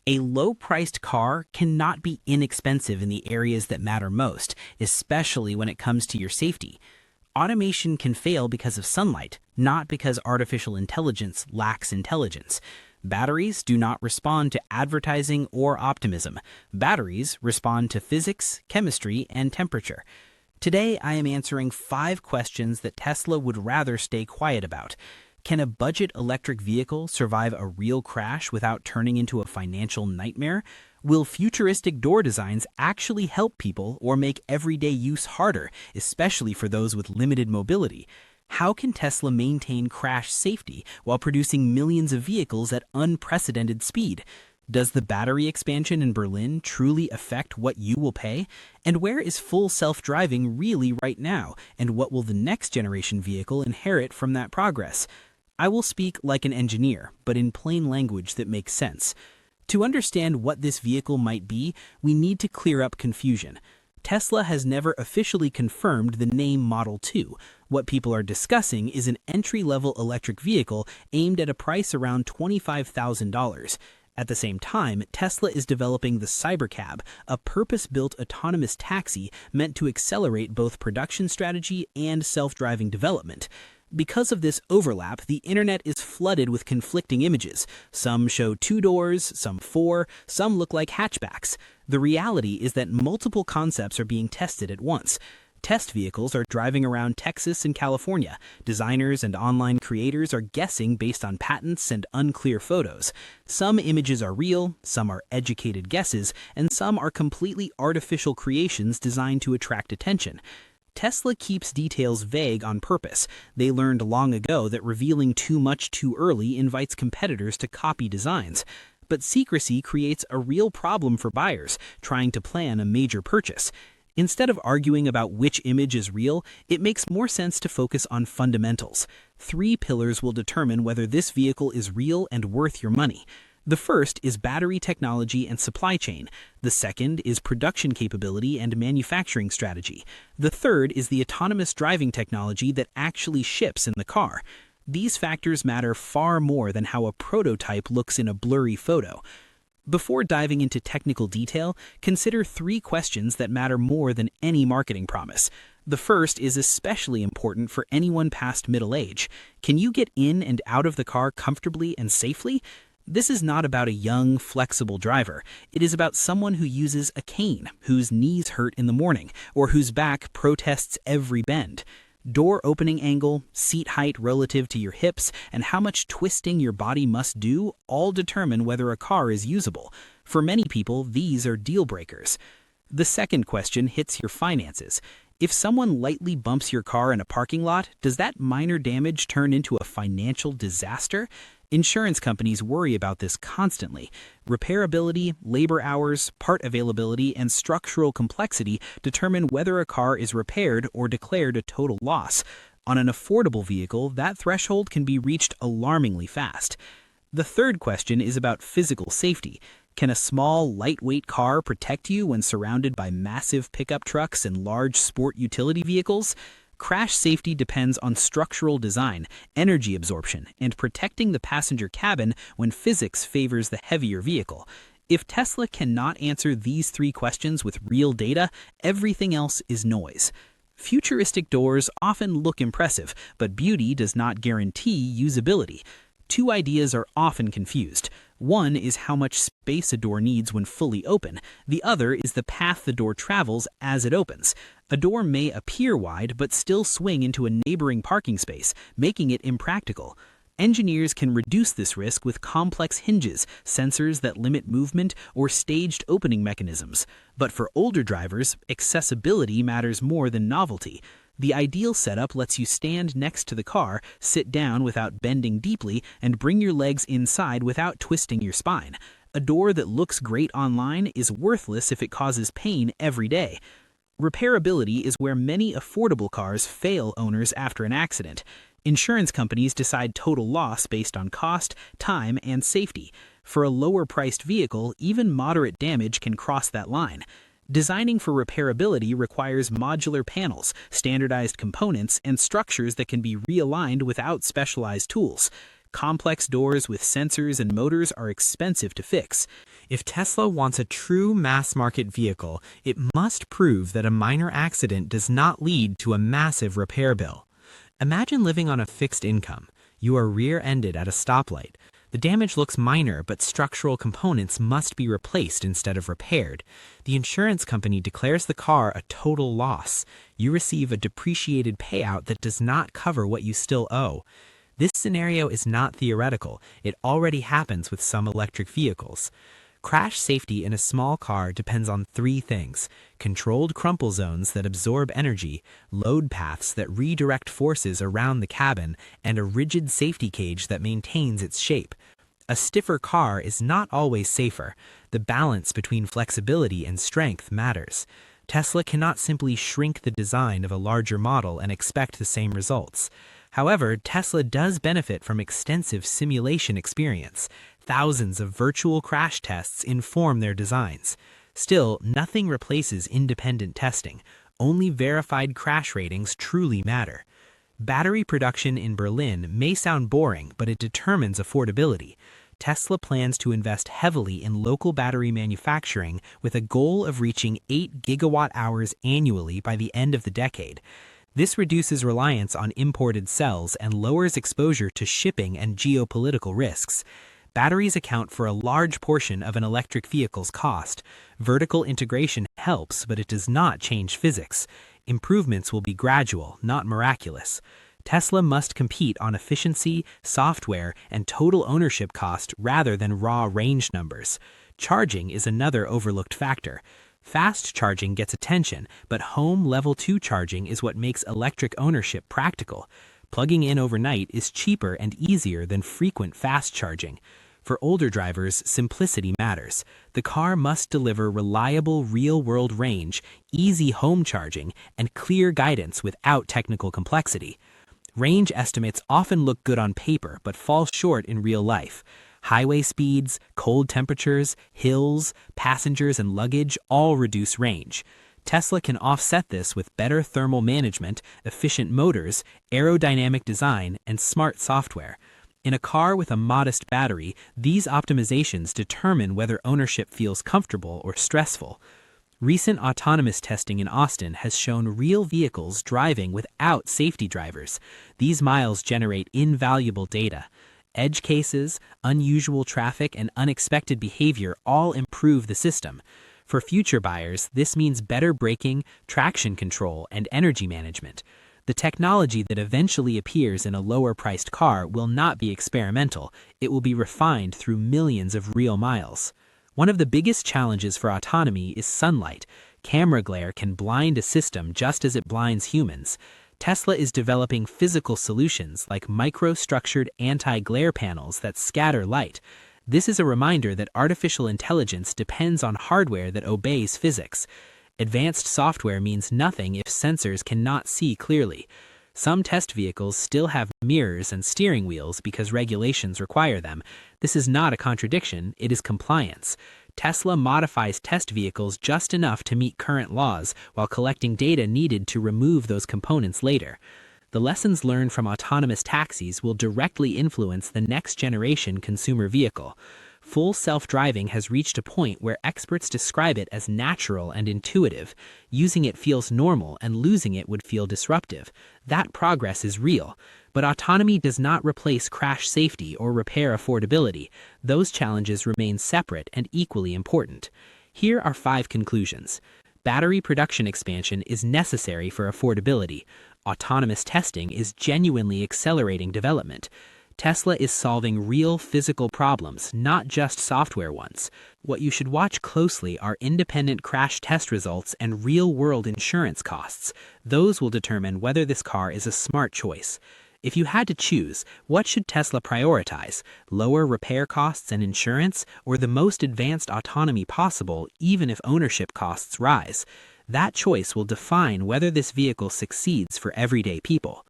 A low-priced car cannot be inexpensive in the areas that matter most, especially when it comes to your safety. Automation can fail because of sunlight, not because artificial intelligence lacks intelligence. Batteries do not respond to advertising or optimism. Batteries respond to physics, chemistry, and temperature. Today, I am answering 5 questions that Tesla would rather stay quiet about. Can a budget electric vehicle survive a real crash without turning into a financial nightmare? Will futuristic door designs actually help people or make everyday use harder, especially for those with limited mobility? How can Tesla maintain crash safety while producing millions of vehicles at unprecedented speed? Does the battery expansion in Berlin truly affect what you will pay? And where is full self-driving really right now? And what will the next generation vehicle inherit from that progress? I will speak like an engineer, but in plain language that makes sense. To understand what this vehicle might be, we need to clear up confusion. Tesla has never officially confirmed the name Model 2. What people are discussing is an entry-level electric vehicle aimed at a price around $25,000. At the same time, Tesla is developing the Cybercab, a purpose-built autonomous taxi meant to accelerate both production strategy and self-driving development. Because of this overlap, the internet is flooded with conflicting images. Some show 2 doors, some 4, some look like hatchbacks. The reality is that multiple concepts are being tested at once. Test vehicles are driving around Texas and California. Designers and online creators are guessing based on patents and unclear photos. Some images are real, some are educated guesses, and some are completely artificial creations designed to attract attention. Tesla keeps details vague on purpose. They learned long ago that revealing too much too early invites competitors to copy designs. But secrecy creates a real problem for buyers trying to plan a major purchase. Instead of arguing about which image is real, it makes more sense to focus on fundamentals. 3 pillars will determine whether this vehicle is real and worth your money. The first is battery technology and supply chain. The second is production capability and manufacturing strategy. The third is the autonomous driving technology that actually ships in the car. These factors matter far more than how a prototype looks in a blurry photo. Before diving into technical detail, consider 3 questions that matter more than any marketing promise. The first is especially important for anyone past middle age. Can you get in and out of the car comfortably and safely? This is not about a young, flexible driver. It is about someone who uses a cane, whose knees hurt in the morning, or whose back protests every bend. Door opening angle, seat height relative to your hips, and how much twisting your body must do all determine whether a car is usable. For many people, these are deal breakers. The second question hits your finances. If someone lightly bumps your car in a parking lot, does that minor damage turn into a financial disaster? Insurance companies worry about this constantly. Repairability, labor hours, part availability, and structural complexity determine whether a car is repaired or declared a total loss. On an affordable vehicle, that threshold can be reached alarmingly fast. The third question is about physical safety. Can a small, lightweight car protect you when surrounded by massive pickup trucks and large sport utility vehicles? Crash safety depends on structural design, energy absorption, and protecting the passenger cabin when physics favors the heavier vehicle. If Tesla cannot answer these 3 questions with real data, everything else is noise. Futuristic doors often look impressive, but beauty does not guarantee usability. 2 ideas are often confused. One is how much space a door needs when fully open. The other is the path the door travels as it opens. A door may appear wide but still swing into a neighboring parking space, making it impractical. Engineers can reduce this risk with complex hinges, sensors that limit movement, or staged opening mechanisms. But for older drivers, accessibility matters more than novelty. The ideal setup lets you stand next to the car, sit down without bending deeply, and bring your legs inside without twisting your spine. A door that looks great online is worthless if it causes pain every day. Repairability is where many affordable cars fail owners after an accident. Insurance companies decide total loss based on cost, time, and safety. For a lower-priced vehicle, even moderate damage can cross that line. Designing for repairability requires modular panels, standardized components, and structures that can be realigned without specialized tools. Complex doors with sensors and motors are expensive to fix. If Tesla wants a true mass-market vehicle, it must prove that a minor accident does not lead to a massive repair bill. Imagine living on a fixed income. You are rear-ended at a stoplight. The damage looks minor, but structural components must be replaced instead of repaired. The insurance company declares the car a total loss. You receive a depreciated payout that does not cover what you still owe. This scenario is not theoretical. It already happens with some electric vehicles. Crash safety in a small car depends on three things: controlled crumple zones that absorb energy, load paths that redirect forces around the cabin, and a rigid safety cage that maintains its shape. A stiffer car is not always safer. The balance between flexibility and strength matters. Tesla cannot simply shrink the design of a larger model and expect the same results. However, Tesla does benefit from extensive simulation experience. Thousands of virtual crash tests inform their designs. Still, nothing replaces independent testing. Only verified crash ratings truly matter. Battery production in Berlin may sound boring, but it determines affordability. Tesla plans to invest heavily in local battery manufacturing with a goal of reaching 8 gigawatt-hours annually by the end of the decade. This reduces reliance on imported cells and lowers exposure to shipping and geopolitical risks. Batteries account for a large portion of an electric vehicle's cost. Vertical integration helps, but it does not change physics. Improvements will be gradual, not miraculous. Tesla must compete on efficiency, software, and total ownership cost rather than raw range numbers. Charging is another overlooked factor. Fast charging gets attention, but home level 2 charging is what makes electric ownership practical. Plugging in overnight is cheaper and easier than frequent fast charging. For older drivers, simplicity matters. The car must deliver reliable real-world range, easy home charging, and clear guidance without technical complexity. Range estimates often look good on paper but fall short in real life. Highway speeds, cold temperatures, hills, passengers, and luggage all reduce range. Tesla can offset this with better thermal management, efficient motors, aerodynamic design, and smart software. In a car with a modest battery, these optimizations determine whether ownership feels comfortable or stressful. Recent autonomous testing in Austin has shown real vehicles driving without safety drivers. These miles generate invaluable data. Edge cases, unusual traffic, and unexpected behavior all improve the system. For future buyers, this means better braking, traction control, and energy management. The technology that eventually appears in a lower-priced car will not be experimental. It will be refined through millions of real miles. One of the biggest challenges for autonomy is sunlight. Camera glare can blind a system just as it blinds humans. Tesla is developing physical solutions like microstructured anti-glare panels that scatter light. This is a reminder that artificial intelligence depends on hardware that obeys physics. Advanced software means nothing if sensors cannot see clearly. Some test vehicles still have mirrors and steering wheels because regulations require them. This is not a contradiction, it is compliance. Tesla modifies test vehicles just enough to meet current laws while collecting data needed to remove those components later. The lessons learned from autonomous taxis will directly influence the next generation consumer vehicle. Full self-driving has reached a point where experts describe it as natural and intuitive. Using it feels normal and losing it would feel disruptive. That progress is real. But autonomy does not replace crash safety or repair affordability. Those challenges remain separate and equally important. Here are 5 conclusions. Battery production expansion is necessary for affordability. Autonomous testing is genuinely accelerating development. Tesla is solving real physical problems, not just software ones. What you should watch closely are independent crash test results and real-world insurance costs. Those will determine whether this car is a smart choice. If you had to choose, what should Tesla prioritize? Lower repair costs and insurance, or the most advanced autonomy possible, even if ownership costs rise? That choice will define whether this vehicle succeeds for everyday people.